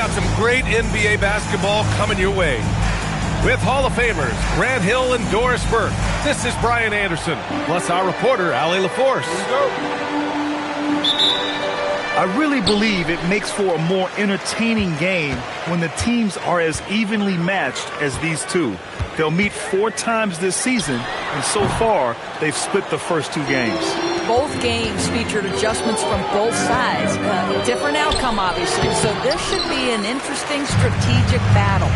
got some great NBA basketball coming your way. With Hall of Famers Grant Hill and Doris Burke, this is Brian Anderson, plus our reporter, Allie LaForce. I really believe it makes for a more entertaining game when the teams are as evenly matched as these two. They'll meet 4 times this season, and so far, they've split the first 2 games. Both games featured adjustments from both sides. Different outcome, obviously, so this should be an interesting strategic battle.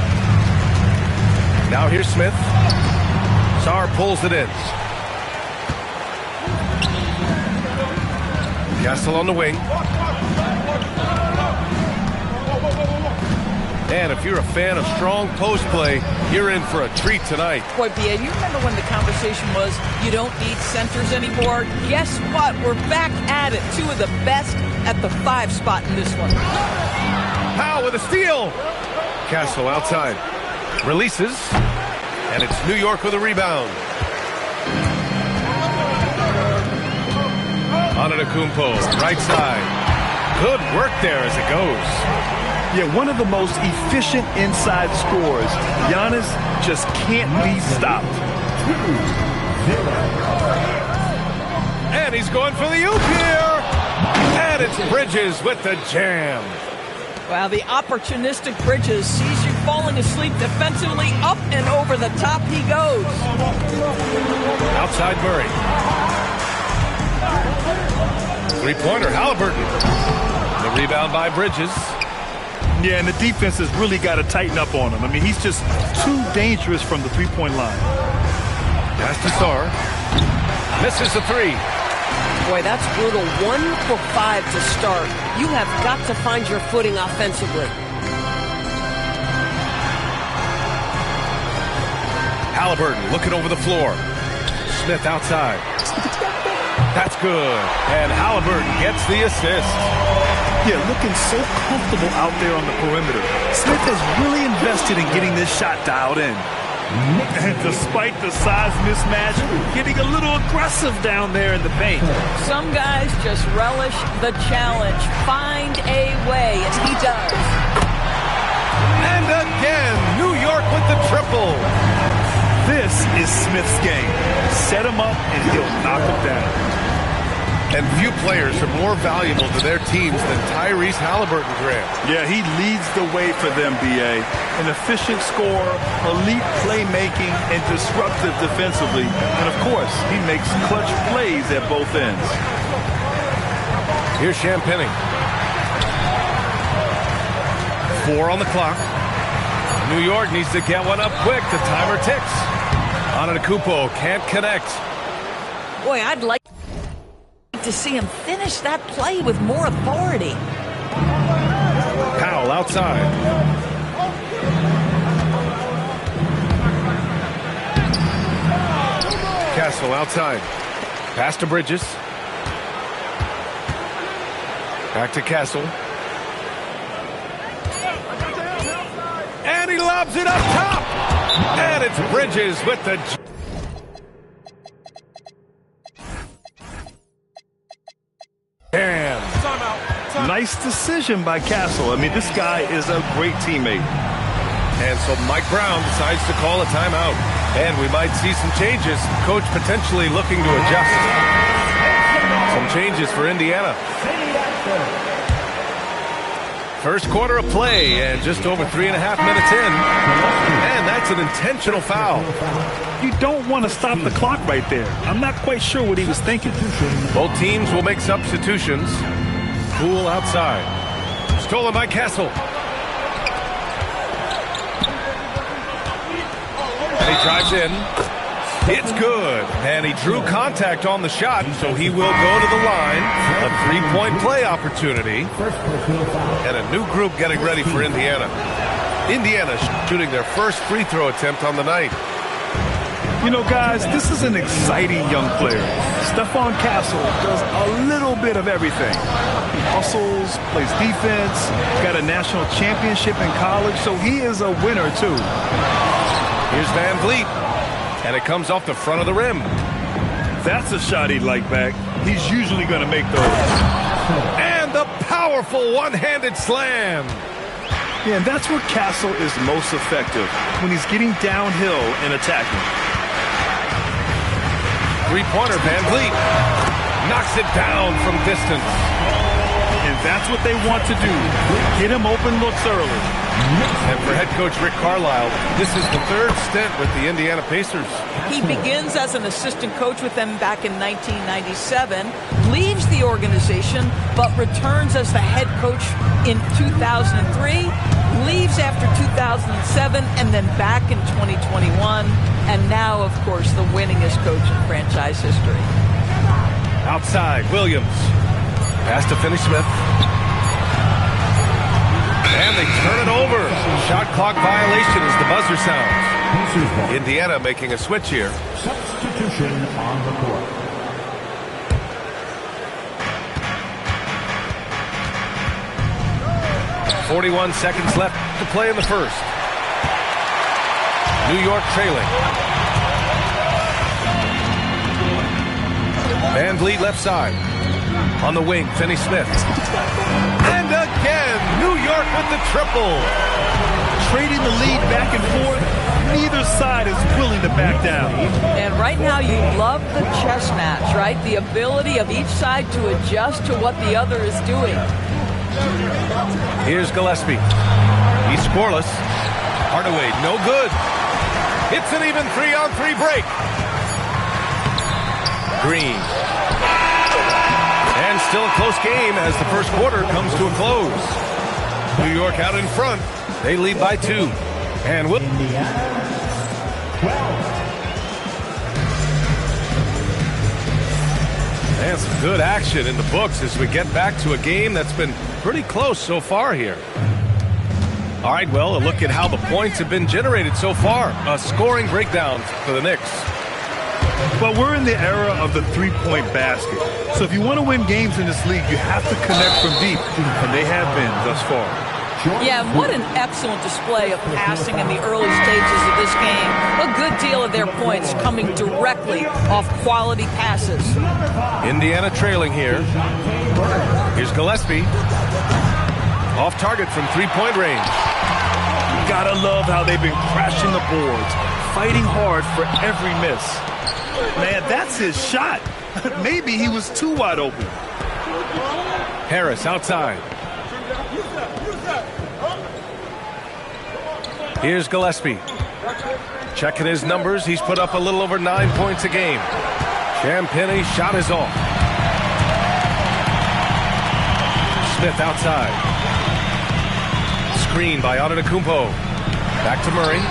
Now here's Smith. Sarr pulls it in. Castle on the wing. And if you're a fan of strong post play, you're in for a treat tonight. Boy, B.A., you remember when the conversation was, you don't need centers anymore? Guess what? We're back at it. 2 of the best at the 5 spot in this one. Powell with a steal. Castle outside. Releases. And it's New York with a rebound. Antetokounmpo, right side. Good work there as it goes. Yeah, one of the most efficient inside scorers. Giannis just can't be stopped. And he's going for the oop here. And it's Bridges with the jam. Wow, the opportunistic Bridges sees you falling asleep defensively. Up and over the top he goes. Outside Murray. Three-pointer, Halliburton. The rebound by Bridges. Yeah, and the defense has really got to tighten up on him. I mean, he's just too dangerous from the three-point line. Pass to Sarr. Misses the 3. Boy, that's brutal. 1 for 5 to start. You have got to find your footing offensively. Halliburton looking over the floor. Smith outside. That's good. And Halliburton gets the assist. Yeah, looking so comfortable out there on the perimeter. Smith has really invested in getting this shot dialed in. And despite the size mismatch, getting a little aggressive down there in the paint. Some guys just relish the challenge. Find a way, and he does. And again, New York with the triple. This is Smith's game. Set him up, and he'll knock him down. And few players are more valuable to their teams than Tyrese Halliburton, Grant. Yeah, he leads the way for them, B.A. An efficient scorer, elite playmaking, and disruptive defensively. And, of course, he makes clutch plays at both ends. Here's Champagnie. 4 on the clock. New York needs to get one up quick. The timer ticks. Antetokounmpo can't connect. Boy, I'd like to see him finish that play with more authority. Powell outside. Castle outside. Pass to Bridges. Back to Castle. And he lobs it up top. And it's Bridges with the... Damn. Nice decision by Castle. I mean, this guy is a great teammate. And so Mike Brown decides to call a timeout. And we might see some changes. Coach potentially looking to adjust. Some changes for Indiana. First quarter of play and just over 3.5 minutes in. And that's an intentional foul. You don't want to stop the clock right there. I'm not quite sure what he was thinking. Both teams will make substitutions. Poole outside. Stolen by Castle. And he drives in. It's good. And he drew contact on the shot, so he will go to the line. A 3-point play opportunity. And a new group getting ready for Indiana. Indiana shooting their first free throw attempt on the night. You know, guys, this is an exciting young player. Stephon Castle does a little bit of everything. He hustles, plays defense, got a national championship in college, so he is a winner, too. Here's Van Vliet, and it comes off the front of the rim. That's a shot he'd like back. He's usually going to make those. And the powerful one-handed slam. Yeah, and that's where Castle is most effective, when he's getting downhill and attacking. Three-pointer, Van Vliet knocks it down from distance. And that's what they want to do. Get him open looks early. And for head coach Rick Carlisle, this is the third stint with the Indiana Pacers. He begins as an assistant coach with them back in 1997, leaves the organization, but returns as the head coach in 2003, leaves after 2007, and then back in 2021. And now, of course, the winningest coach in franchise history. Outside, Williams. Pass to Finney-Smith. And they turn it over. Shot clock violation as the buzzer sounds. Indiana making a switch here. Substitution on the court. .41 seconds left to play in the first. New York trailing. Van Vliet left side. On the wing, Finney-Smith. And again, New York with the triple. Trading the lead back and forth, neither side is willing to back down. And right now you love the chess match, right? The ability of each side to adjust to what the other is doing. Here's Gillespie. He's scoreless. Hardaway, no good. It's an even 3-on-3 break. Green. And still a close game as the first quarter comes to a close. New York out in front. They lead by 2. And will Indiana 12. And some good action in the books as we get back to a game that's been pretty close so far here. All right, well, a look at how the points have been generated so far. A scoring breakdown for the Knicks. Well, we're in the era of the three-point basket. So if you want to win games in this league, you have to connect from deep, and they have been thus far. Yeah, what an excellent display of passing in the early stages of this game. A good deal of their points coming directly off quality passes. Indiana trailing here. Here's Gillespie. Off target from three-point range. You gotta love how they've been crashing the boards, fighting hard for every miss. Man, that's his shot. Maybe he was too wide open. Harris outside. Here's Gillespie. Checking his numbers. He's put up a little over 9 points a game. Champagne's shot is off. Smith outside. Screen by Antetokounmpo. Back to Murray.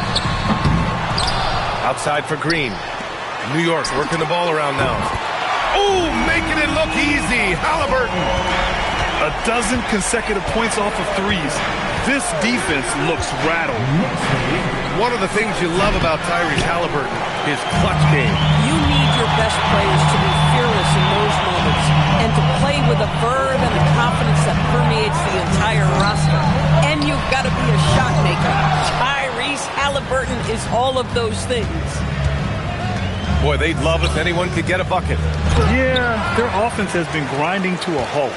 Outside for Green. New York working the ball around now. Oh, making it look easy. Halliburton. A dozen consecutive points off of threes. This defense looks rattled. One of the things you love about Tyrese Halliburton, his clutch game. You need your best players to be fearless in those moments and to play with a verve and a confidence that permeates the entire roster. And you've got to be a shot maker. Tyrese Halliburton is all of those things. Boy, they'd love if anyone could get a bucket. Yeah, their offense has been grinding to a halt.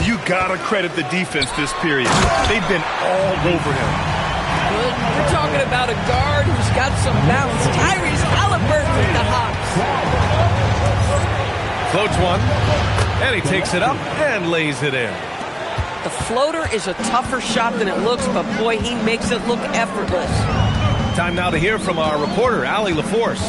You gotta credit the defense this period. They've been all over him. Good. We're talking about a guard who's got some bounce. Tyrese Halliburton with the hops. Floats one, and he takes it up and lays it in. The floater is a tougher shot than it looks, but boy, he makes it look effortless. Time now to hear from our reporter, Allie LaForce.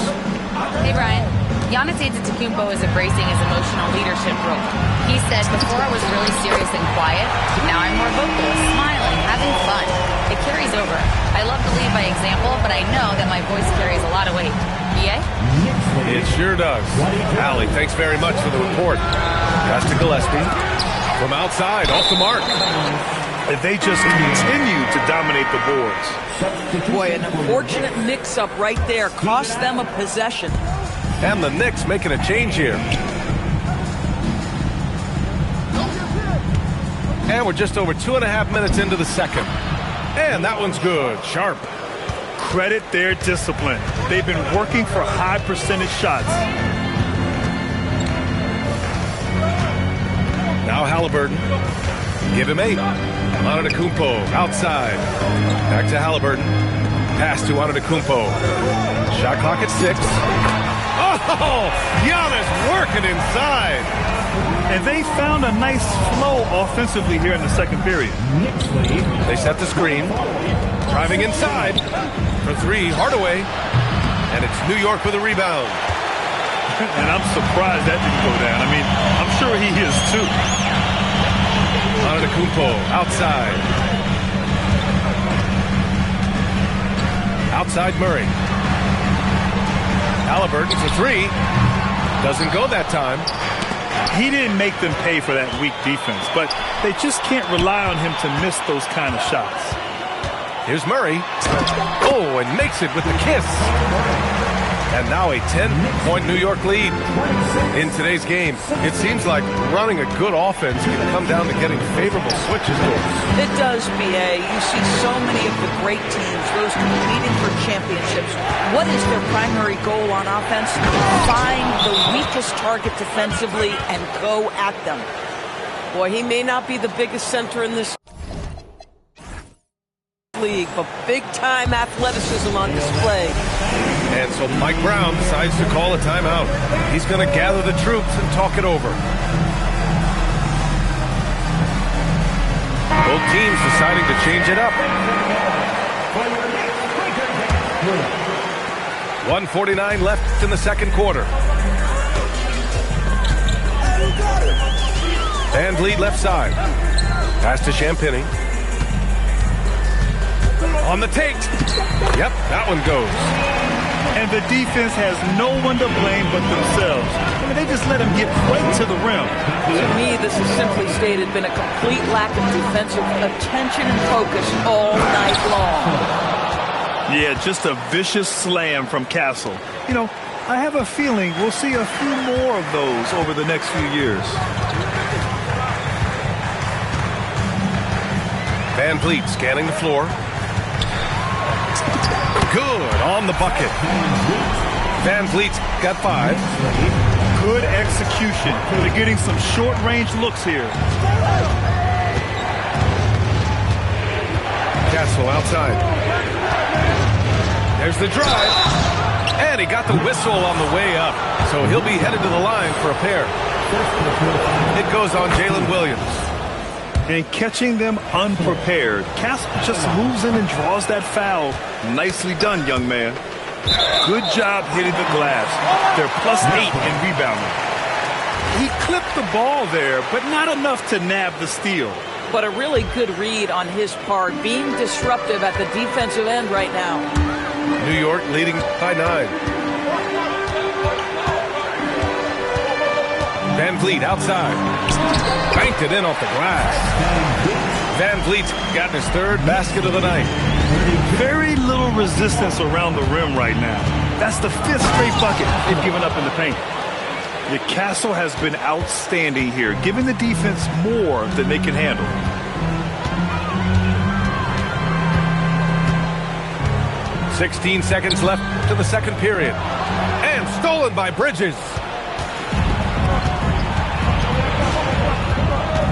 Hey, Brian. Giannis Antetokounmpo is embracing his emotional leadership role. He said, before I was really serious and quiet, now I'm more vocal, smiling, having fun. It carries over. I love to lead by example, but I know that my voice carries a lot of weight. Yay? It sure does. Allie, thanks very much for the report. Pass to Gillespie. From outside, off the mark. They just continue to dominate the boards. Boy, an unfortunate mix-up right there cost them a possession. And the Knicks making a change here. And we're just over 2.5 minutes into the second. And that one's good. Sharp. Credit their discipline. They've been working for high percentage shots. Now Halliburton. Give him 8. Antetokounmpo outside. Back to Halliburton. Pass to Antetokounmpo. Shot clock at 6. Oh, Giannis working inside. And they found a nice flow offensively here in the second period. They set the screen. Driving inside for 3. Hardaway. And it's New York with a rebound. And I'm surprised that didn't go down. I mean, I'm sure he is too. Antetokounmpo outside. Outside Murray. Halliburton for 3. Doesn't go that time. He didn't make them pay for that weak defense, but they just can't rely on him to miss those kind of shots. Here's Murray. Oh, and makes it with the kiss. And now a 10-point New York lead in today's game. It seems like running a good offense can come down to getting favorable switches goals. It does, B.A. You see so many of the great teams, those competing for championships. What is their primary goal on offense? Find the weakest target defensively and go at them. Boy, he may not be the biggest center in this league, but big-time athleticism on display. And so Mike Brown decides to call a timeout. He's going to gather the troops and talk it over. Both teams deciding to change it up. 1:49 left in the second quarter. Van Vliet left side. Pass to Champagny. On the take. Yep, that one goes. And the defense has no one to blame but themselves. I mean, they just let him get right to the rim. To me, this has simply stated been a complete lack of defensive attention and focus all night long. Yeah, just a vicious slam from Castle. You know, I have a feeling we'll see a few more of those over the next few years. Van Vliet scanning the floor. Good on the bucket. Van Vliet's got 5. Good execution. They're getting some short-range looks here. Castle outside. There's the drive. And he got the whistle on the way up. So he'll be headed to the line for a pair. It goes on Jalen Williams. And catching them unprepared. Castle just moves in and draws that foul. Nicely done, young man. Good job hitting the glass. They're +8 in rebounding. He clipped the ball there, but not enough to nab the steal. But a really good read on his part, being disruptive at the defensive end right now. New York leading by 9. Van Vliet outside. Banked it in off the glass. Van Vliet's gotten his 3rd basket of the night. Very little resistance around the rim right now. That's the 5th straight bucket they've given up in the paint. The Castle has been outstanding here, giving the defense more than they can handle. $16 seconds left to the second period. And stolen by Bridges.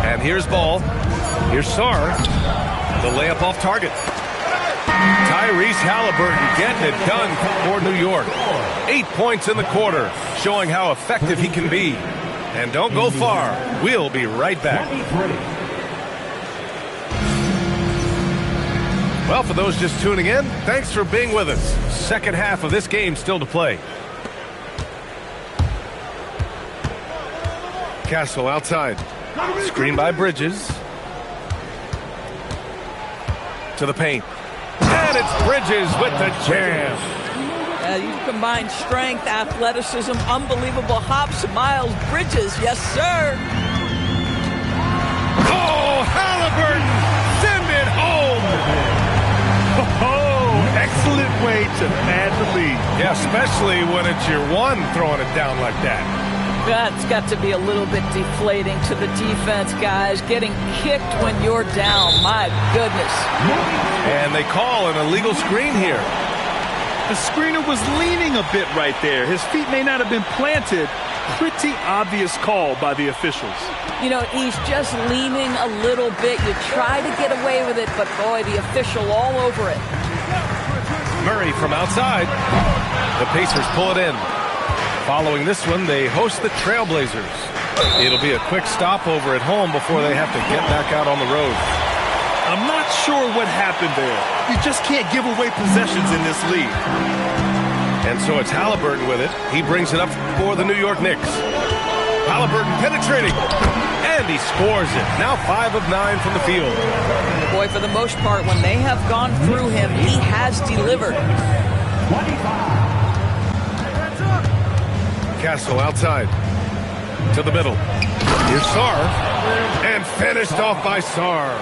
And here's Ball. Here's Sarr. The layup off target. Tyrese Halliburton getting it done for New York. 8 points in the quarter, showing how effective he can be. And don't go far. We'll be right back. Well, for those just tuning in, thanks for being with us. Second half of this game still to play. Castle outside. Screen by Bridges. To the paint. And it's Bridges with the jam. You combine strength, athleticism, unbelievable hops. Miles Bridges, yes, sir. Oh, Halliburton, send it home. Oh, excellent way to pad the lead. Yeah, especially when it's your one throwing it down like that. That's got to be a little bit deflating to the defense, guys. Getting kicked when you're down, my goodness. And they call an illegal screen here. The screener was leaning a bit right there. His feet may not have been planted, pretty obvious call by the officials. You know, he's just leaning a little bit. You try to get away with it, but boy, the official all over it. Murray from outside. The Pacers pull it in. Following this one, they host the Trailblazers. It'll be a quick stopover at home before they have to get back out on the road. I'm not sure what happened there. You just can't give away possessions in this league. And so it's Halliburton with it. He brings it up for the New York Knicks. Halliburton penetrating. And he scores it. Now 5 of 9 from the field. Boy, for the most part, when they have gone through him, he has delivered. Castle outside. To the middle. Here's Sarr. And finished off by Sarr.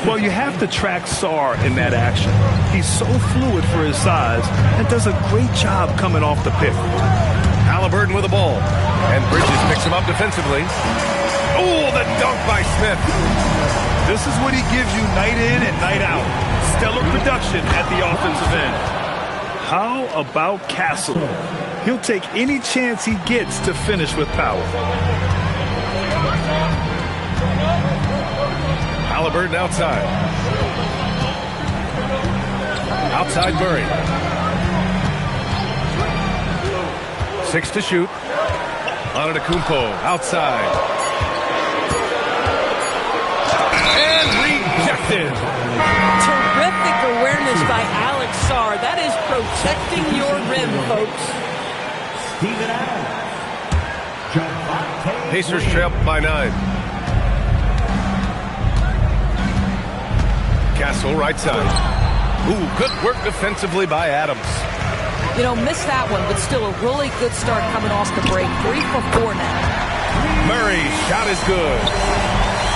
Well, you have to track Sarr in that action. He's so fluid for his size and does a great job coming off the pick. Halliburton with the ball. And Bridges picks him up defensively. Oh, the dunk by Smith. This is what he gives you night in and night out. Stellar production at the offensive end. How about Castle? He'll take any chance he gets to finish with power. Halliburton outside. Outside Murray. 6 to shoot. Antetokounmpo outside. And rejected. Terrific awareness by Alex Sarr. That is protecting your rim, folks. Pacers trail by 9. Castle right side. Ooh, good work defensively by Adams. You know, missed that one, but still a really good start coming off the break. 3 for 4 now. Murray's shot is good.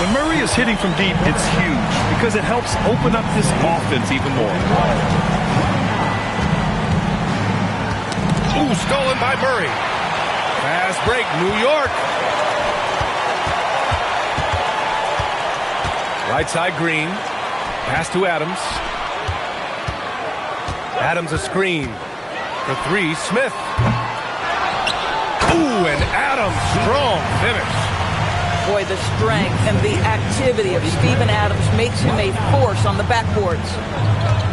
When Murray is hitting from deep, it's huge because it helps open up this offense even more. Ooh, stolen by Murray. Fast break, New York. Right side Green. Pass to Adams. Adams a screen. For 3, Smith. Ooh, and Adams, strong finish. Boy, the strength and the activity of Steven Adams makes him a force on the backboards.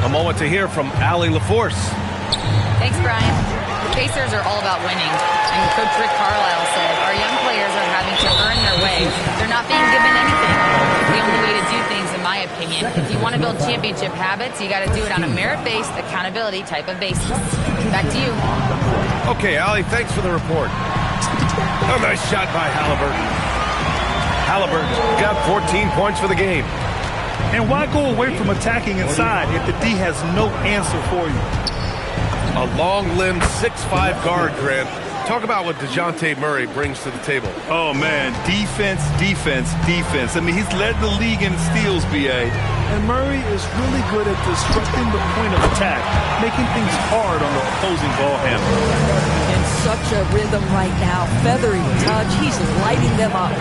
A moment to hear from Allie LaForce. Thanks, Brian. The Pacers are all about winning. And Coach Rick Carlisle said, our young players are having to earn their way. They're not being given anything. The only way to do things, in my opinion, if you want to build championship habits, you got to do it on a merit-based, accountability type of basis. Back to you. Okay, Allie, thanks for the report. A nice shot by Halliburton. Halliburton got 14 points for the game. And why go away from attacking inside if the D has no answer for you? A long-limbed 6'5" guard, Grant. Talk about what DeJounte Murray brings to the table. Oh, man, defense, defense, defense. I mean, he's led the league in steals, B.A. And Murray is really good at disrupting the point of attack, making things hard on the opposing ball handler. In such a rhythm right now. Feathery touch. He's lighting them up.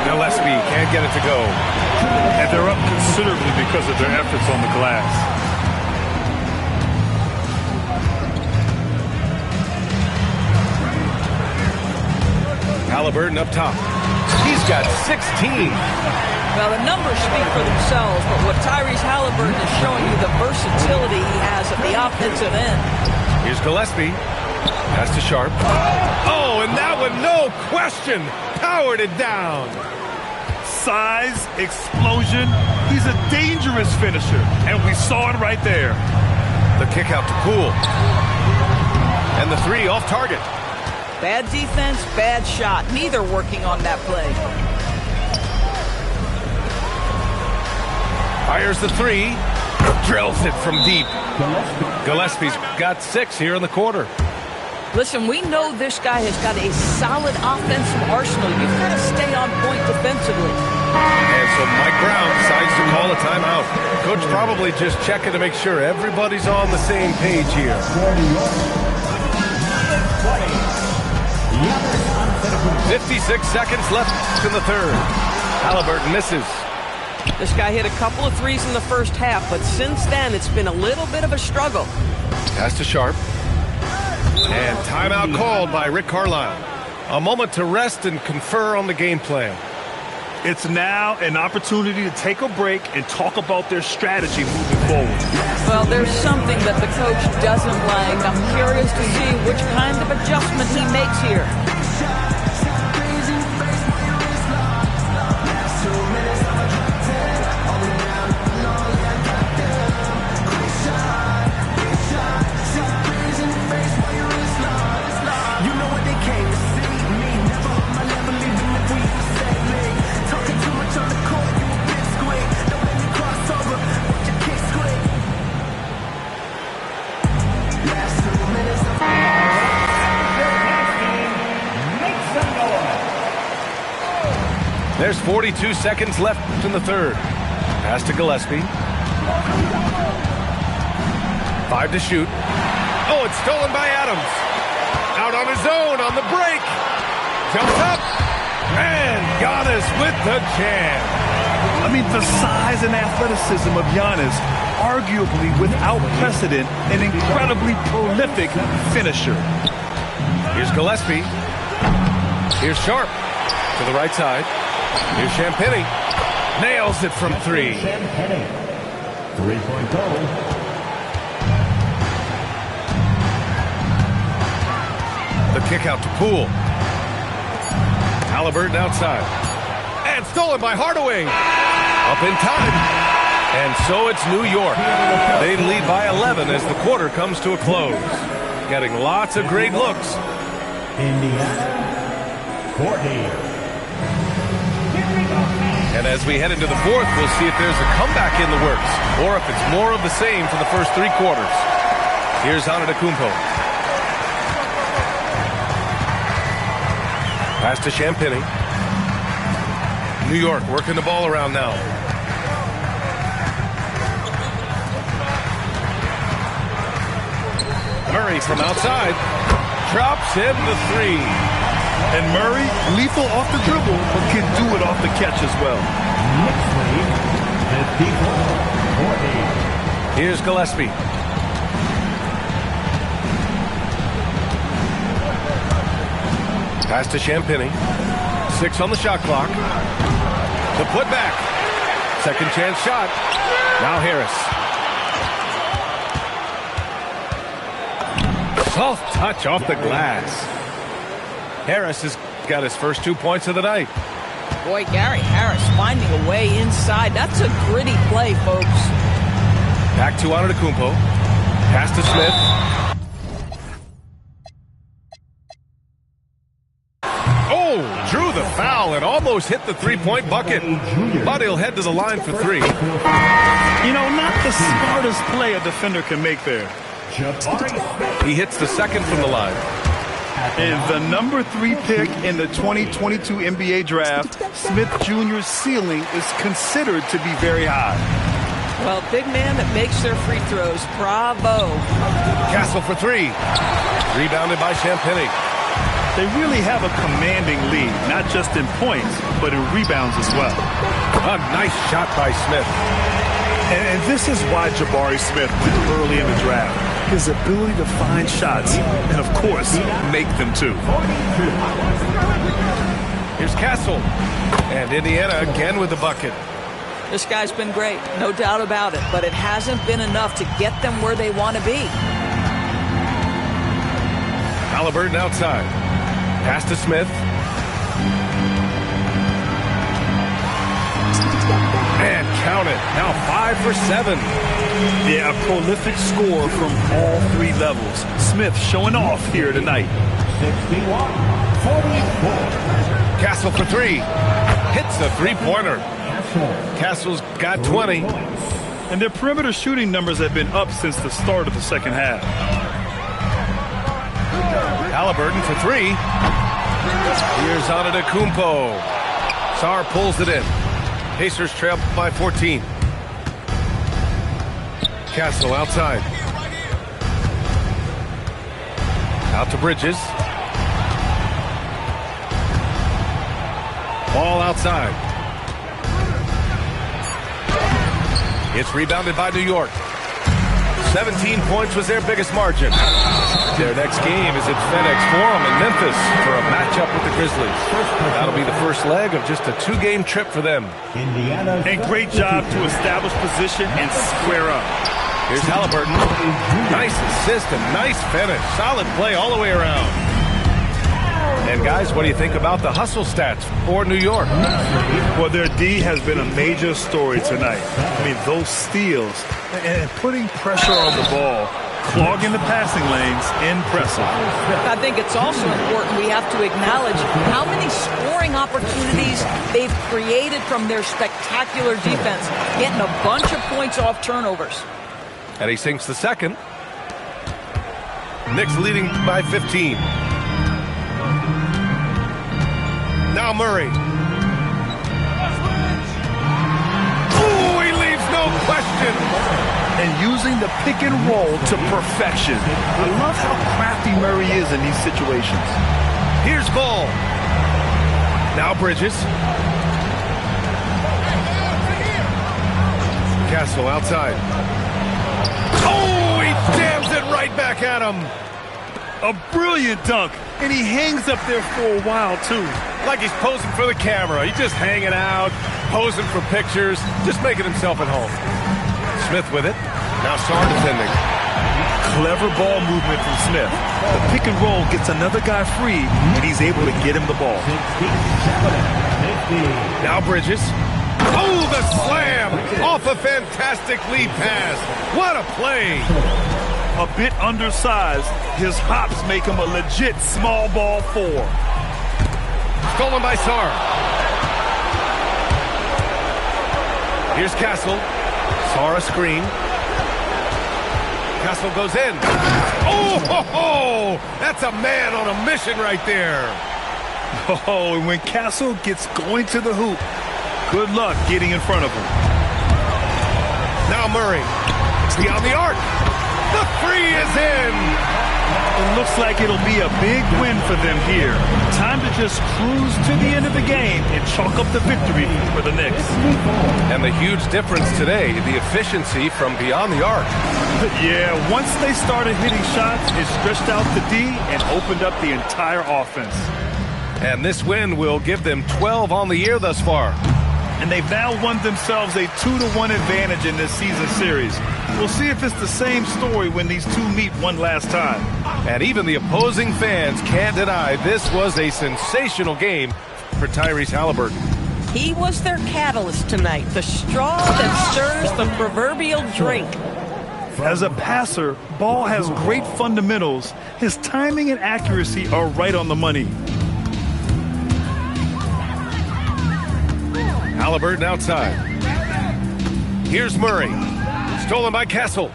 Gillespie can't get it to go. And they're up considerably because of their efforts on the glass. Halliburton up top. He's got 16. Well, the numbers speak for themselves, but what Tyrese Halliburton is showing you, the versatility he has at the offensive end. Here's Gillespie. Pass to Sharp. Oh, and that one, no question, powered it down. Size, explosion. He's a dangerous finisher, and we saw it right there. The kick out to Poole. And the 3 off target. Bad defense, bad shot. Neither working on that play. Fires the 3. Drills it from deep. Gillespie's got 6 here in the quarter. Listen, we know this guy has got a solid offensive arsenal. You've got to stay on point defensively. And so Mike Brown decides to call a timeout. Coach probably just checking to make sure everybody's on the same page here. 56 seconds left in the third. Halliburton misses. This guy hit a couple of threes in the first half, but since then it's been a little bit of a struggle. Pass to Sharp. And timeout called by Rick Carlisle. A moment to rest and confer on the game plan. It's now an opportunity to take a break and talk about their strategy moving forward. Well, there's something that the coach doesn't like. I'm curious to see which kind of adjustment he makes here. There's 42 seconds left in the third. Pass to Gillespie. 5 to shoot. Oh, it's stolen by Adams. Out on his own on the break. Jumps up. And Giannis with the jam. I mean, the size and athleticism of Giannis, arguably without precedent, an incredibly prolific finisher. Here's Gillespie. Here's Sharp to the right side. Here's Champagny. Nails it from 3. Champagny. 3-point goal. The kick out to Poole. Halliburton outside. And stolen by Hardaway. Up in time. And so it's New York. They lead by 11 as the quarter comes to a close. Getting lots of great looks. Indiana. Courtney. And as we head into the fourth, we'll see if there's a comeback in the works or if it's more of the same for the first 3 quarters. Here's Antetokounmpo. Pass to Champagny. New York working the ball around now. Murray from outside. Drops in the 3. And Murray, lethal off the dribble, but can do it off the catch as well. Here's Gillespie. Pass to Champagny. 6 on the shot clock. The putback. Second chance shot. Now Harris. Soft touch off the glass. Harris has got his first 2 points of the night. Boy, Gary Harris finding a way inside. That's a gritty play, folks. Back to Antetokounmpo. Pass to Smith. Oh, drew the foul and almost hit the 3-point bucket. But he'll head to the line for 3. You know, not the smartest play a defender can make there. He hits the second from the line. And the number 3 pick in the 2022 NBA draft, Smith Jr.'s ceiling is considered to be very high. Well, big man that makes their free throws. Bravo. Castle for 3. Rebounded by Champagny. They really have a commanding lead, not just in points, but in rebounds as well. A nice shot by Smith. And this is why Jabari Smith went early in the draft. His ability to find shots and, of course, make them too. Here's Castle. And Indiana again with the bucket. This guy's been great, no doubt about it, but it hasn't been enough to get them where they want to be. Halliburton outside. Pass to Smith. And count it. Now 5 for 7. Yeah, a prolific score from all 3 levels. Smith showing off here tonight. 61-44. Castle for 3. Hits the 3-pointer. Castle's got 20. And their perimeter shooting numbers have been up since the start of the second half. Halliburton for 3. Here's Antetokounmpo. Sarr pulls it in. Pacers trail by 14. Castle outside. Out to Bridges. Ball outside. It's rebounded by New York. 17 points was their biggest margin. Their next game is at FedEx Forum in Memphis for a matchup with the Grizzlies. That'll be the first leg of just a 2-game trip for them. Indiana. And great job to establish position and square up. Here's Halliburton. Nice assist and nice finish. Solid play all the way around. And guys, what do you think about the hustle stats for New York? Well, their D has been a major story tonight. I mean, those steals and putting pressure on the ball, clogging the passing lanes, impressive. I think it's also important we have to acknowledge how many scoring opportunities they've created from their spectacular defense, getting a bunch of points off turnovers. And he sinks the second. Knicks leading by 15. Now Murray. Ooh, he leaves no question. And using the pick and roll to perfection. I love how crafty Murray is in these situations. Here's Ball. Now Bridges. Castle outside. Oh, he jams it right back at him. A brilliant dunk, and he hangs up there for a while, too. Like he's posing for the camera. He's just hanging out, posing for pictures, just making himself at home. Smith with it. Now Sarr defending. Clever ball movement from Smith. The pick and roll gets another guy free, and he's able to get him the ball. Now Bridges. Oh, the slam off a fantastic lead pass. What a play. A bit undersized, his hops make him a legit small ball 4. Stolen by Sarr. Here's Castle. Sarr a screen. Castle goes in. Oh, ho, ho! That's a man on a mission right there. Oh, and when Castle gets going to the hoop, good luck getting in front of him. Now Murray. Beyond the arc. The three is in. It looks like it'll be a big win for them here. Time to just cruise to the end of the game and chalk up the victory for the Knicks. And the huge difference today, the efficiency from beyond the arc. Yeah, once they started hitting shots, it stretched out the D and opened up the entire offense. And this win will give them 12 on the year thus far. And they've now won themselves a 2-1 advantage in this season series. We'll see if it's the same story when these two meet one last time. And even the opposing fans can't deny this was a sensational game for Tyrese Halliburton. He was their catalyst tonight, the straw that stirs the proverbial drink. As a passer, Ball has great fundamentals. His timing and accuracy are right on the money. Halliburton outside. Here's Murray. Stolen by Castle.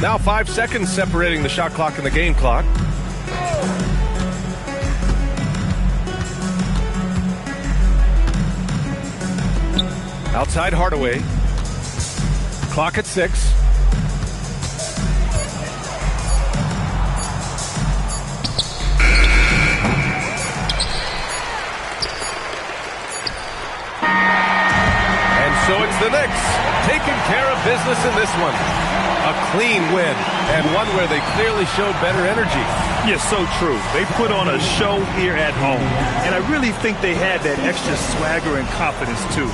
Now 5 seconds separating the shot clock and the game clock. Outside Hardaway. Clock at 6. So it's the Knicks taking care of business in this one. A clean win, and one where they clearly showed better energy. Yes, so true. They put on a show here at home, and I really think they had that extra swagger and confidence, too.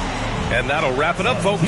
And that'll wrap it up, folks.